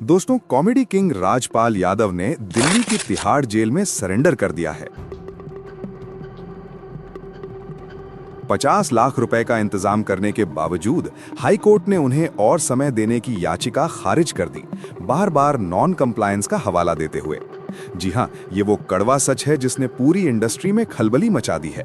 दोस्तों, comedy king Rajpal Yadav ने दिल्ली की तिहाड़ जेल में सरेंडर कर दिया है। 50 लाख रुपए का इंतजाम करने के बावजूद हाई कोर्ट ने उन्हें और समय देने की याचिका खारिज कर दी, बार बार नॉन कंप्लायंस का हवाला देते हुए। जी हां, ये वो कड़वा सच है जिसने पूरी इंडस्ट्री में खलबली मचा दी है।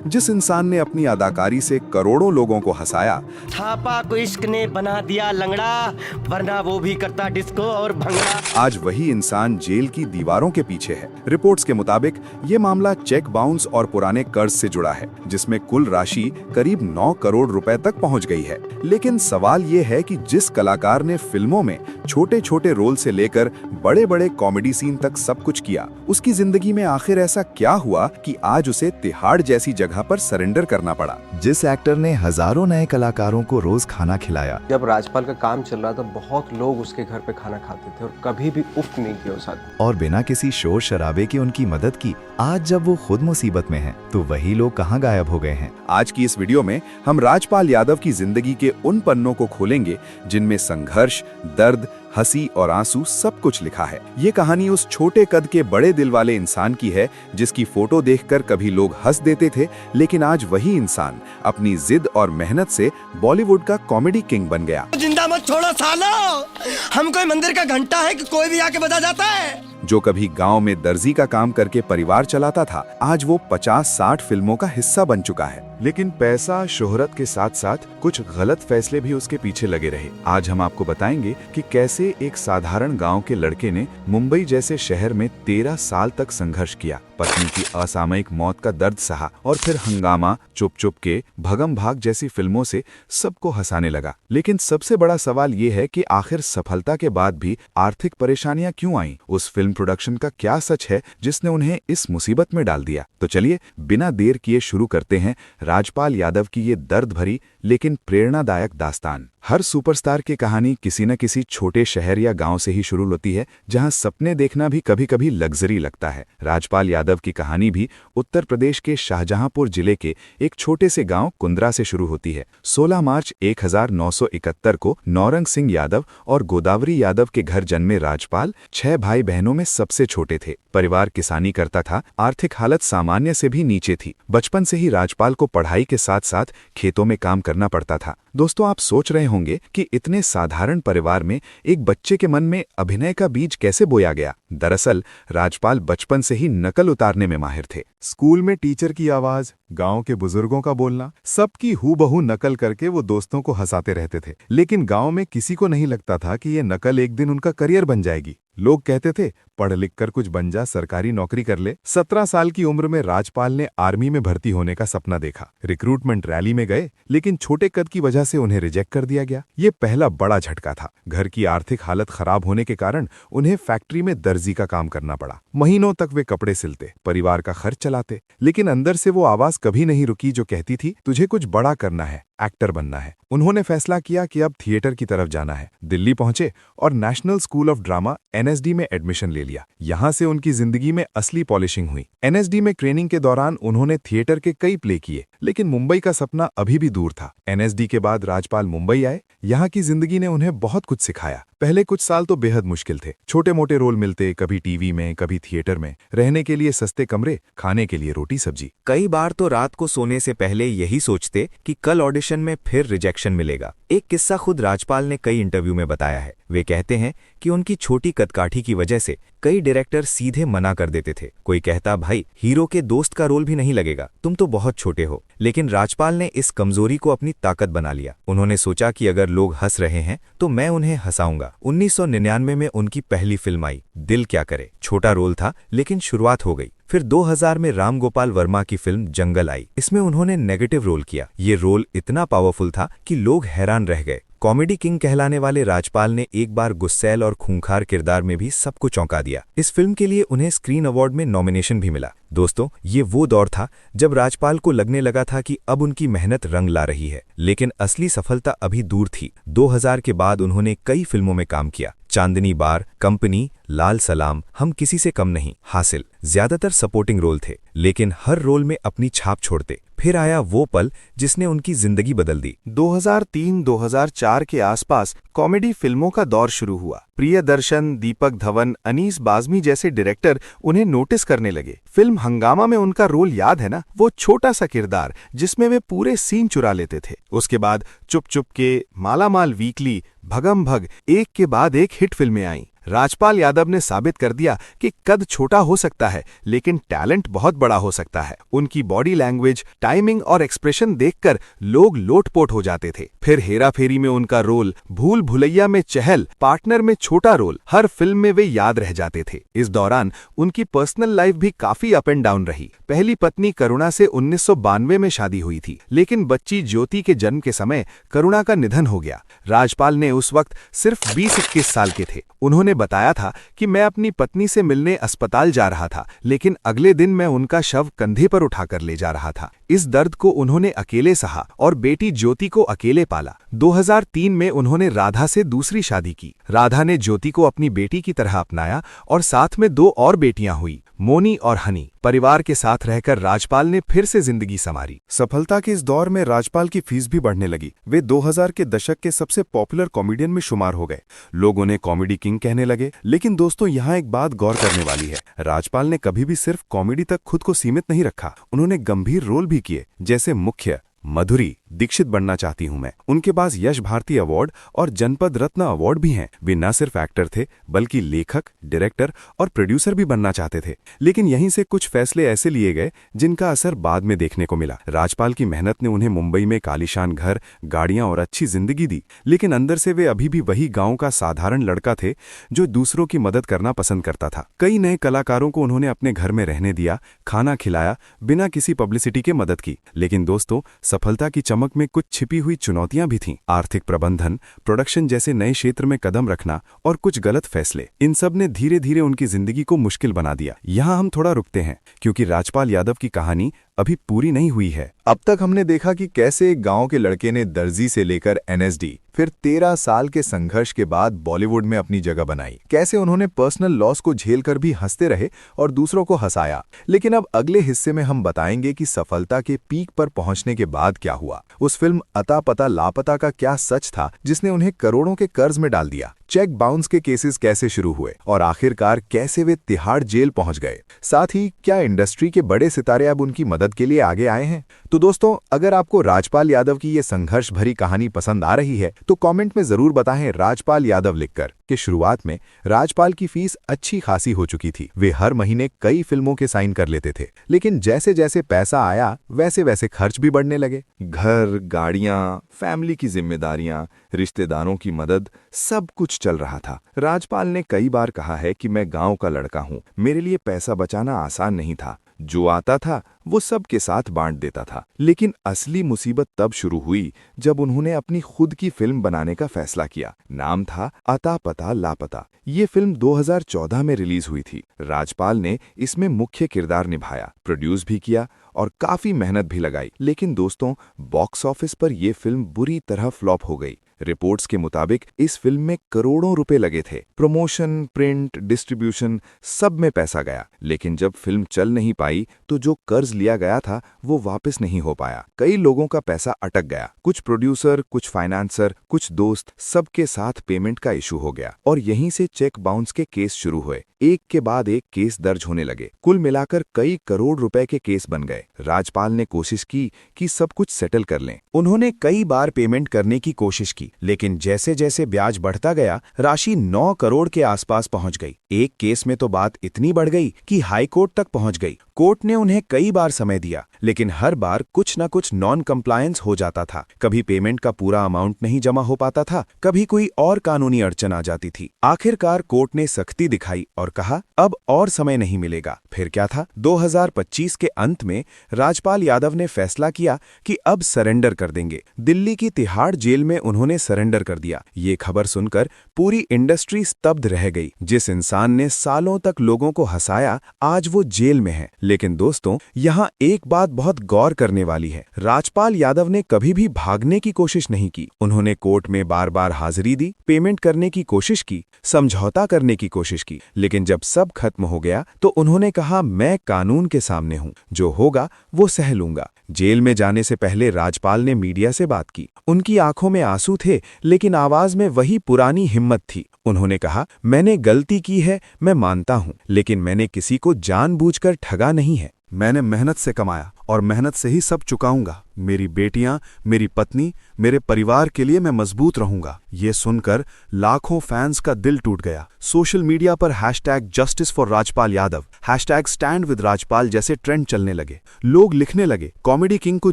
जिस इंसान ने अपनी अदाकारी से करोड़ों लोगों को हंसाया, थापा को इश्क ने बना दिया लंगड़ा, वरना वो भी करता डिस्को और भंगड़ा। आज वही इंसान जेल की दीवारों के पीछे है। रिपोर्ट्स के मुताबिक ये मामला चेक बाउंस और पुराने कर्ज से जुड़ा है, जिसमें कुल राशि करीब 9 करोड़ रुपए तक पहुंच गई है। लेकिन सवाल ये है कि जिस कलाकार ने फिल्मों में छोटे छोटे रोल से लेकर बड़े बड़े कॉमेडी सीन तक सब कुछ किया, उसकी जिंदगी में आखिर ऐसा क्या हुआ कि आज उसे तिहाड़ जैसी जगह पर सरेंडर करना पड़ा। जिस एक्टर ने हजारों नए कलाकारों को रोज खाना खिलाया। जब राजपाल का काम चल रहा था, बहुत लोग उसके घर पे खाना खाते थे और कभी भी उफ नहीं किया उस आदमी। और बिना किसी शोर शराबे के उनकी मदद की। आज जब वो खुद मुसीबत में हैं, तो वही लोग कहाँ गायब हो गए हैं। आज की इस वीडियो में हम राजपाल यादव की जिंदगी के उन पन्नों को खोलेंगे जिनमें संघर्ष, दर्द, हंसी और आंसू सब कुछ लिखा है। ये कहानी उस छोटे कद के बड़े दिल वाले इंसान की है जिसकी फोटो देखकर कभी लोग हंस देते थे, लेकिन आज वही इंसान अपनी जिद और मेहनत से बॉलीवुड का कॉमेडी किंग बन गया। जिंदा मत छोड़ो सालो, हम कोई मंदिर का घंटा है कि कोई भी आके बजा जाता है। जो कभी गांव में दर्जी का काम करके परिवार चलाता था, आज वो 50-60 फिल्मों का हिस्सा बन चुका है। लेकिन पैसा, शोहरत के साथ साथ कुछ गलत फैसले भी उसके पीछे लगे रहे। आज हम आपको बताएंगे कि कैसे एक साधारण गांव के लड़के ने मुंबई जैसे शहर में 13 साल तक संघर्ष किया, पत्नी की असामयिक मौत का दर्द सहा और फिर हंगामा, चुप चुप के, भगम भाग जैसी फिल्मों से सबको हंसाने लगा। लेकिन सबसे बड़ा सवाल ये है कि आखिर सफलता के बाद भी आर्थिक परेशानियां क्यों आईं? उस फिल्म प्रोडक्शन का क्या सच है जिसने उन्हें इस मुसीबत में डाल दिया? तो चलिए बिना देर किए शुरू करते हैं राजपाल यादव की ये दर्द भरी लेकिन प्रेरणादायक दास्तान। हर सुपरस्टार की कहानी किसी न किसी छोटे शहर या गांव से ही शुरू होती है, जहां सपने देखना भी कभी कभी लग्जरी लगता है। राजपाल यादव की कहानी भी उत्तर प्रदेश के शाहजहांपुर जिले के एक छोटे से गांव कुंद्रा से शुरू होती है। 16 मार्च 1971 को नौरंग सिंह यादव और गोदावरी यादव के घर जन्मे राजपाल 6 भाई बहनों में सबसे छोटे थे। परिवार किसानी करता था, आर्थिक हालत सामान्य से भी नीचे थी। बचपन से ही राजपाल को पढ़ाई के साथ साथ खेतों में काम करना पड़ता था। दोस्तों, आप सोच रहे होंगे कि इतने साधारण परिवार में एक बच्चे के मन में अभिनय का बीज कैसे बोया गया। दरअसल राजपाल बचपन से ही नकल उतारने में माहिर थे। स्कूल में टीचर की आवाज, गांव के बुजुर्गों का बोलना, सबकी हूबहू नकल करके वो दोस्तों को हंसाते रहते थे। लेकिन गांव में किसी को नहीं लगता था कि ये नकल एक दिन उनका करियर बन जाएगी। लोग कहते थे, पढ़ लिख कर कुछ बन जा, सरकारी नौकरी कर ले। 17 साल की उम्र में राजपाल ने आर्मी में भर्ती होने का सपना देखा। रिक्रूटमेंट रैली में गए, लेकिन छोटे कद की वजह से उन्हें रिजेक्ट कर दिया गया। ये पहला बड़ा झटका था। घर की आर्थिक हालत खराब होने के कारण उन्हें फैक्ट्री में दर्जी का काम करना पड़ा। महीनों तक वे कपड़े सिलते, परिवार का खर्च चलाते, लेकिन अंदर से वो आवाज कभी नहीं रुकी जो कहती थी, तुझे कुछ बड़ा करना है, एक्टर बनना है। उन्होंने फैसला किया कि अब थिएटर की तरफ जाना है। दिल्ली पहुंचे और national school of drama NSD में एडमिशन ले लिया। यहां से उनकी जिंदगी में असली पॉलिशिंग हुई। NSD में ट्रेनिंग के दौरान उन्होंने थिएटर के कई प्ले किए, लेकिन मुंबई का सपना अभी भी दूर था। NSD के बाद राजपाल मुंबई आए। यहाँ की जिंदगी ने उन्हें बहुत कुछ सिखाया। पहले कुछ साल तो बेहद मुश्किल थे। छोटे मोटे रोल मिलते, कभी टीवी में, कभी थिएटर में। रहने के लिए सस्ते कमरे, खाने के लिए रोटी सब्जी। कई बार तो रात को सोने से पहले यही सोचते कि कल ऑडिशन में फिर रिजेक्शन मिलेगा। एक किस्सा खुद राजपाल ने कई इंटरव्यू में बताया है। वे कहते हैं कि उनकी छोटी कदकाठी की वजह से कई डायरेक्टर सीधे मना कर देते थे। कोई कहता, भाई हीरो के दोस्त का रोल भी नहीं लगेगा, तुम तो बहुत छोटे हो। लेकिन राजपाल ने इस कमजोरी को अपनी ताकत बना लिया। उन्होंने सोचा कि अगर लोग हंस रहे हैं तो मैं उन्हें हंसाऊंगा। 1999 में उनकी पहली फिल्म आई, दिल क्या करे। छोटा रोल था, लेकिन शुरुआत हो गई। फिर 2000 में राम गोपाल वर्मा की फिल्म जंगल आई। इसमें उन्होंने नेगेटिव रोल किया। ये रोल इतना पावरफुल था कि लोग हैरान रह गए। कॉमेडी किंग कहलाने वाले राजपाल ने एक बार गुस्सैल और खूंखार किरदार में भी सबको चौंका दिया। इस फिल्म के लिए उन्हें स्क्रीन अवार्ड में नॉमिनेशन भी मिला। दोस्तों, ये वो दौर था जब राजपाल को लगने लगा था कि अब उनकी मेहनत रंग ला रही है, लेकिन असली सफलता अभी दूर थी। 2000 के बाद उन्होंने कई फिल्मों में काम किया। चांदनी बार, कंपनी, लाल सलाम, हम किसी से कम नहीं, हासिल। ज्यादातर सपोर्टिंग रोल थे, लेकिन हर रोल में अपनी छाप छोड़ते। फिर आया वो पल जिसने उनकी जिंदगी बदल दी। 2003-2004 के आसपास कॉमेडी फिल्मों का दौर शुरू हुआ। प्रियदर्शन, दीपक धवन, अनीस बाज़मी जैसे डायरेक्टर उन्हें नोटिस करने लगे। फिल्म हंगामा में उनका रोल याद है ना, वो छोटा सा किरदार जिसमें वे पूरे सीन चुरा लेते थे। उसके बाद चुप चुप के, मालामाल वीकली, भगम भग, एक के बाद एक हिट फिल्में आईं। राजपाल यादव ने साबित कर दिया कि कद छोटा हो सकता है लेकिन टैलेंट बहुत बड़ा हो सकता है। उनकी बॉडी लैंग्वेज, टाइमिंग और एक्सप्रेशन देखकर लोग लोटपोट हो जाते थे। फिर हेरा फेरी में उनका रोल, भूल भुलैया में चहल, पार्टनर में छोटा रोल, हर फिल्म में वे याद रह जाते थे। इस दौरान उनकी पर्सनल लाइफ भी काफी अप एंड डाउन रही। पहली पत्नी करुणा से 1992 में शादी हुई थी, लेकिन बच्ची ज्योति के जन्म के समय करुणा का निधन हो गया। राजपाल ने उस वक्त सिर्फ 20-21 साल के थे। उन्होंने बताया था कि मैं अपनी पत्नी से मिलने अस्पताल जा रहा था, लेकिन अगले दिन मैं उनका शव कंधे पर उठाकर ले जा रहा था। इस दर्द को उन्होंने अकेले सहा और बेटी ज्योति को अकेले पाला। 2003 में उन्होंने राधा से दूसरी शादी की। राधा ने ज्योति को अपनी बेटी की तरह अपनाया और साथ में 2 और बेटियां हुई, मोनी और हनी। परिवार के साथ रहकर राजपाल ने फिर से जिंदगी संवारी। सफलता के इस दौर में राजपाल की फीस भी बढ़ने लगी। वे 2000 के दशक के सबसे पॉपुलर कॉमेडियन में शुमार हो गए। लोग उन्हें कॉमेडी किंग कहने लगे। लेकिन दोस्तों, यहाँ एक बात गौर करने वाली है। राजपाल ने कभी भी सिर्फ कॉमेडी तक खुद को सीमित नहीं रखा। उन्होंने गंभीर रोल भी किए, जैसे मुख्य, मधुरी दीक्षित बनना चाहती हूं मैं। उनके पास यश भारती अवार्ड और जनपद रत्न अवार्ड भी हैं। वे न सिर्फ एक्टर थे बल्कि लेखक, डायरेक्टर और प्रोड्यूसर भी बनना चाहते थे। लेकिन यहीं से कुछ फैसले ऐसे लिए गए जिनका असर बाद में देखने को मिला। राजपाल की मेहनत ने उन्हें मुंबई में कालीशान घर, गाड़ियां और अच्छी जिंदगी दी, लेकिन अंदर से वे अभी भी वही गांव का साधारण लड़का थे जो दूसरों की मदद करना पसंद करता था। कई नए कलाकारों को उन्होंने अपने घर में रहने दिया, खाना खिलाया, बिना किसी पब्लिसिटी के मदद की। लेकिन दोस्तों, सफलता की चमक में कुछ छिपी हुई चुनौतियां भी थीं। आर्थिक प्रबंधन, प्रोडक्शन जैसे नए क्षेत्र में कदम रखना और कुछ गलत फैसले, इन सब ने धीरे धीरे उनकी जिंदगी को मुश्किल बना दिया। यहां हम थोड़ा रुकते हैं, क्योंकि राजपाल यादव की कहानी अभी पूरी नहीं हुई है। अब तक हमने देखा कि कैसे एक गांव के लड़के ने दर्जी से लेकर एनएसडी, फिर 13 साल के संघर्ष के बाद बॉलीवुड में अपनी जगह बनाई। कैसे उन्होंने पर्सनल लॉस को झेलकर भी हंसते रहे और दूसरों को हंसाया। लेकिन अब अगले हिस्से में हम बताएंगे कि सफलता के पीक पर पहुंचने के बाद क्या हुआ। उस फिल्म अता पता लापता का क्या सच था जिसने उन्हें करोड़ों के कर्ज में डाल दिया। चेक बाउंस के केसेस कैसे शुरू हुए और आखिरकार कैसे वे तिहाड़ जेल पहुंच गए। साथ ही क्या इंडस्ट्री के बड़े सितारे अब उनकी मदद के लिए आगे आए हैं। तो दोस्तों, अगर आपको राजपाल यादव की ये संघर्ष भरी कहानी पसंद आ रही है तो कमेंट में जरूर बताएं राजपाल यादव लिखकर कि शुरुआत में राजपाल की फीस अच्छी खासी हो चुकी थी। वे हर महीने कई फिल्मों के साइन कर लेते थे, लेकिन जैसे जैसे पैसा आया वैसे वैसे खर्च भी बढ़ने लगे। घर, गाड़ियां, फैमिली की जिम्मेदारियां, रिश्तेदारों की मदद, सब कुछ चल रहा था। राजपाल ने कई बार कहा है कि मैं गांव का लड़का हूं, मेरे लिए पैसा बचाना आसान नहीं था। जो आता था वो सब के साथ बांट देता था। लेकिन असली मुसीबत तब शुरू हुई जब उन्होंने अपनी खुद की फिल्म बनाने का फैसला किया। नाम था अता पता लापता। ये फिल्म 2014 में रिलीज हुई थी। राजपाल ने इसमें मुख्य किरदार निभाया, प्रोड्यूस भी किया और काफी मेहनत भी लगाई। लेकिन दोस्तों, बॉक्स ऑफिस पर यह फिल्म बुरी तरह फ्लॉप हो गई। रिपोर्ट्स के मुताबिक इस फिल्म में करोड़ों रुपए लगे थे। प्रमोशन, प्रिंट, डिस्ट्रीब्यूशन, सब में पैसा गया। लेकिन जब फिल्म चल नहीं पाई तो जो कर्ज लिया गया था वो वापस नहीं हो पाया। कई लोगों का पैसा अटक गया। कुछ प्रोड्यूसर, कुछ फाइनेंसर, कुछ दोस्त, सबके साथ पेमेंट का इशू हो गया और यहीं से चेक बाउंस के केस शुरू हुए। एक के बाद एक केस दर्ज होने लगे। कुल मिलाकर कई करोड़ रुपए के केस बन गए। राजपाल ने कोशिश की कि सब कुछ सेटल कर लें। उन्होंने कई बार पेमेंट करने की कोशिश की, लेकिन जैसे जैसे ब्याज बढ़ता गया राशि 9 करोड़ के आसपास पहुंच गई। एक केस में तो बात इतनी बढ़ गई कि हाई कोर्ट तक पहुंच गई। कोर्ट ने उन्हें कई बार समय दिया, लेकिन हर बार कुछ न कुछ नॉन कंप्लायंस हो जाता था। कभी पेमेंट का पूरा अमाउंट नहीं जमा हो पाता था, कभी कोई और कानूनी अड़चन आ जाती थी। आखिरकार कोर्ट ने सख्ती दिखाई और कहा अब और समय नहीं मिलेगा। फिर क्या था, 2025 के अंत में राजपाल यादव ने फैसला किया कि अब सरेंडर कर देंगे। दिल्ली की तिहाड़ जेल में उन्होंने सरेंडर कर दिया। ये खबर सुनकर पूरी इंडस्ट्री स्तब्ध रह गई। जिस इंसान ने सालों तक लोगों को हंसाया, आज वो जेल में है। लेकिन दोस्तों, यहाँ एक बात बहुत गौर करने वाली है। राजपाल यादव ने कभी भी भागने की कोशिश नहीं की। उन्होंने कोर्ट में बार बार हाजिरी दी, पेमेंट करने की कोशिश की, समझौता करने की कोशिश की, लेकिन जब सब खत्म हो गया तो उन्होंने कहा, मैं कानून के सामने हूं, जो होगा वो सह लूंगा। जेल में जाने से पहले राजपाल ने मीडिया से बात की। उनकी आंखों में आंसू थे, लेकिन आवाज में वही पुरानी हिम्मत थी। उन्होंने कहा, मैंने गलती की है, मैं मानता हूं, लेकिन मैंने किसी को जानबूझकर ठगा नहीं है। मैंने मेहनत से कमाया और मेहनत से ही सब चुकाऊंगा। मेरी बेटियां, मेरी पत्नी, मेरे परिवार के लिए मैं मजबूत रहूंगा। ये सुनकर लाखों फैंस का दिल टूट गया। सोशल मीडिया पर #Justice for Rajpal Yadav, #StandWithRajpal जैसे ट्रेंड चलने लगे। लोग लिखने लगे, कॉमेडी किंग को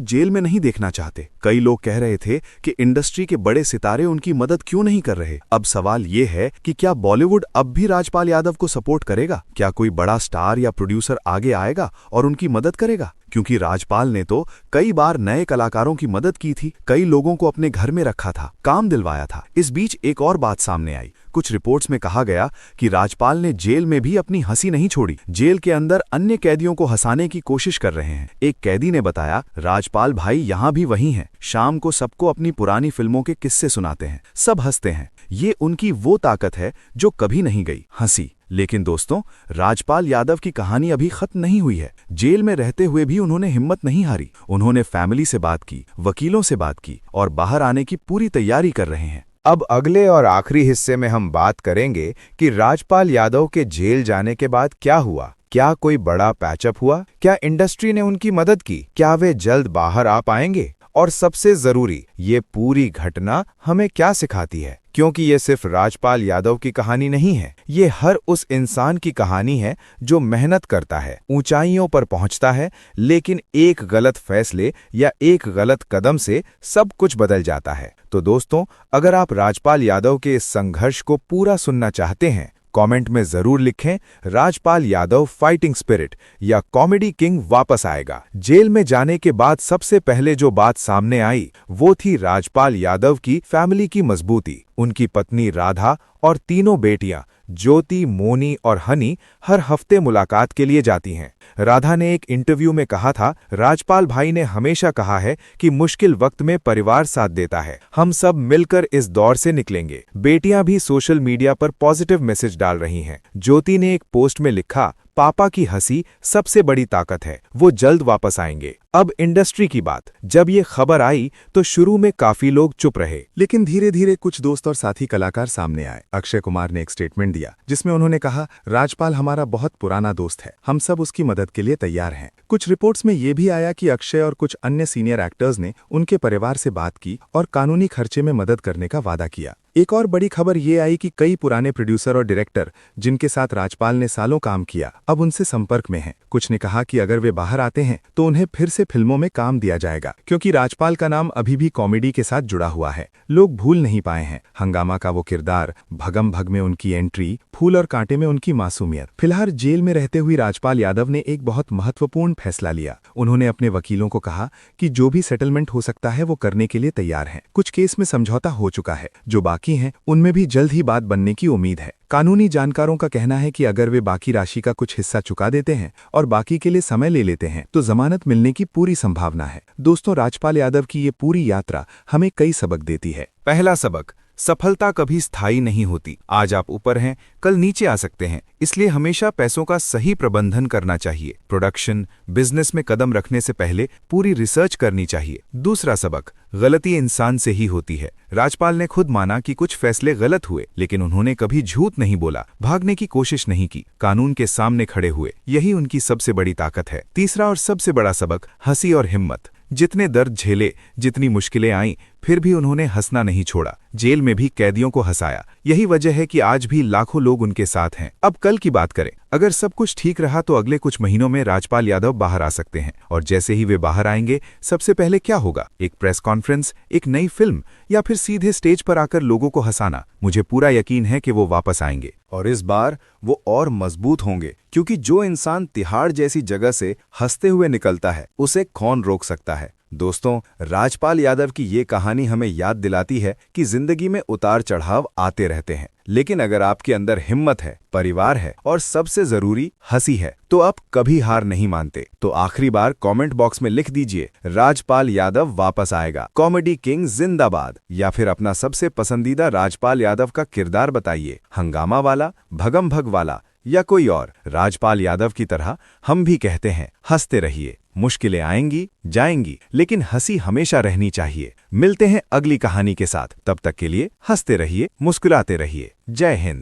जेल में नहीं देखना चाहते। कई लोग कह रहे थे कि इंडस्ट्री के बड़े सितारे उनकी मदद क्यों नहीं कर रहे। अब सवाल ये है कि क्या बॉलीवुड अब भी राजपाल यादव को सपोर्ट करेगा? क्या कोई बड़ा स्टार या प्रोड्यूसर आगे आएगा और उनकी मदद करेगा? क्योंकि राजपाल ने तो कई बार नए कलाकारों की मदद की थी, कई लोगों को अपने घर में रखा था, काम दिलवाया था। इस बीच एक और बात सामने आई। कुछ रिपोर्ट्स में कहा गया कि राजपाल ने जेल में भी अपनी हंसी नहीं छोड़ी। जेल के अंदर अन्य कैदियों को हंसाने की कोशिश कर रहे हैं। एक कैदी ने बताया, राजपाल भाई यहाँ भी वही हैं, शाम को सबको अपनी पुरानी फिल्मों के किस्से सुनाते हैं, सब हंसते हैं। ये उनकी वो ताकत है जो कभी नहीं गई, हंसी। लेकिन दोस्तों, राजपाल यादव की कहानी अभी खत्म नहीं हुई है। जेल में रहते हुए भी उन्होंने हिम्मत नहीं हारी। उन्होंने फैमिली से बात की, वकीलों से बात की और बाहर आने की पूरी तैयारी कर रहे हैं। अब अगले और आखिरी हिस्से में हम बात करेंगे कि राजपाल यादव के जेल जाने के बाद क्या हुआ। क्या कोई बड़ा पैचअप हुआ? क्या इंडस्ट्री ने उनकी मदद की? क्या वे जल्द बाहर आ पाएंगे? और सबसे जरूरी, ये पूरी घटना हमें क्या सिखाती है? क्योंकि ये सिर्फ राजपाल यादव की कहानी नहीं है, ये हर उस इंसान की कहानी है जो मेहनत करता है, ऊंचाइयों पर पहुंचता है, लेकिन एक गलत फैसले या एक गलत कदम से सब कुछ बदल जाता है। तो दोस्तों, अगर आप राजपाल यादव के इस संघर्ष को पूरा सुनना चाहते हैं, कमेंट में जरूर लिखें, राजपाल यादव फाइटिंग स्पिरिट या कॉमेडी किंग वापस आएगा। जेल में जाने के बाद सबसे पहले जो बात सामने आई वो थी राजपाल यादव की फैमिली की मजबूती। उनकी पत्नी राधा और तीनों बेटियां ज्योति, मोनी और हनी हर हफ्ते मुलाकात के लिए जाती हैं। राधा ने एक इंटरव्यू में कहा था, राजपाल भाई ने हमेशा कहा है कि मुश्किल वक्त में परिवार साथ देता है, हम सब मिलकर इस दौर से निकलेंगे। बेटियां भी सोशल मीडिया पर पॉजिटिव मैसेज डाल रही हैं। ज्योति ने एक पोस्ट में लिखा, पापा की हंसी सबसे बड़ी ताकत है, वो जल्द वापस आएंगे। अब इंडस्ट्री की बात। जब ये खबर आई तो शुरू में काफी लोग चुप रहे, लेकिन धीरे धीरे कुछ दोस्त और साथी कलाकार सामने आए। अक्षय कुमार ने एक स्टेटमेंट दिया जिसमें उन्होंने कहा, राजपाल हमारा बहुत पुराना दोस्त है, हम सब उसकी मदद के लिए तैयार हैं। कुछ रिपोर्ट्स में ये भी आया कि अक्षय और कुछ अन्य सीनियर एक्टर्स ने उनके परिवार से बात की और कानूनी खर्चे में मदद करने का वादा किया। एक और बड़ी खबर ये आई कि कई पुराने प्रोड्यूसर और डायरेक्टर जिनके साथ राजपाल ने सालों काम किया, अब उनसे संपर्क में हैं। कुछ ने कहा कि अगर वे बाहर आते हैं तो उन्हें फिर से फिल्मों में काम दिया जाएगा, क्योंकि राजपाल का नाम अभी भी कॉमेडी के साथ जुड़ा हुआ है। लोग भूल नहीं पाए हैं हंगामा का वो किरदार, भगम भग में उनकी एंट्री, फूल और कांटे में उनकी मासूमियत। फिलहाल जेल में रहते हुए राजपाल यादव ने एक बहुत महत्वपूर्ण फैसला लिया। उन्होंने अपने वकीलों को कहा कि जो भी सेटलमेंट हो सकता है वो करने के लिए तैयार हैं। कुछ केस में समझौता हो चुका है, जो बाकी हैं उनमें भी जल्द ही बात बनने की उम्मीद है। कानूनी जानकारों का कहना है कि अगर वे बाकी राशि का कुछ हिस्सा चुका देते हैं और बाकी के लिए समय ले लेते हैं तो जमानत मिलने की पूरी संभावना है। दोस्तों, राजपाल यादव की ये पूरी यात्रा हमें कई सबक देती है। पहला सबक, सफलता कभी स्थायी नहीं होती। आज आप ऊपर हैं, कल नीचे आ सकते हैं, इसलिए हमेशा पैसों का सही प्रबंधन करना चाहिए। प्रोडक्शन, बिजनेस में कदम रखने से पहले पूरी रिसर्च करनी चाहिए। दूसरा सबक, गलती इंसान से ही होती है। राजपाल ने खुद माना कि कुछ फैसले गलत हुए, लेकिन उन्होंने कभी झूठ नहीं बोला, भागने की कोशिश नहीं की, कानून के सामने खड़े हुए। यही उनकी सबसे बड़ी ताकत है। तीसरा और सबसे बड़ा सबक, हंसी और हिम्मत। जितने दर्द झेले, जितनी मुश्किलें आईं, फिर भी उन्होंने हंसना नहीं छोड़ा। जेल में भी कैदियों को हंसाया। यही वजह है कि आज भी लाखों लोग उनके साथ हैं। अब कल की बात करें। अगर सब कुछ ठीक रहा तो अगले कुछ महीनों में राजपाल यादव बाहर आ सकते हैं, और जैसे ही वे बाहर आएंगे सबसे पहले क्या होगा? एक प्रेस कॉन्फ्रेंस, एक नई फिल्म, या फिर सीधे स्टेज पर आकर लोगों को हंसाना। मुझे पूरा यकीन है कि वो वापस आएंगे, और इस बार वो और मजबूत होंगे, क्योंकि जो इंसान तिहाड़ जैसी जगह से हंसते हुए निकलता है उसे कौन रोक सकता है। दोस्तों, राजपाल यादव की ये कहानी हमें याद दिलाती है कि जिंदगी में उतार चढ़ाव आते रहते हैं, लेकिन अगर आपके अंदर हिम्मत है, परिवार है और सबसे जरूरी हंसी है, तो आप कभी हार नहीं मानते। तो आखिरी बार कमेंट बॉक्स में लिख दीजिए, राजपाल यादव वापस आएगा, कॉमेडी किंग जिंदाबाद, या फिर अपना सबसे पसंदीदा राजपाल यादव का किरदार बताइए, हंगामा वाला, भगम भग वाला या कोई और। राजपाल यादव की तरह हम भी कहते हैं, हंसते रहिए। मुश्किलें आएंगी जाएंगी, लेकिन हंसी हमेशा रहनी चाहिए। मिलते हैं अगली कहानी के साथ, तब तक के लिए हंसते रहिए, मुस्कुराते रहिए। जय हिंद।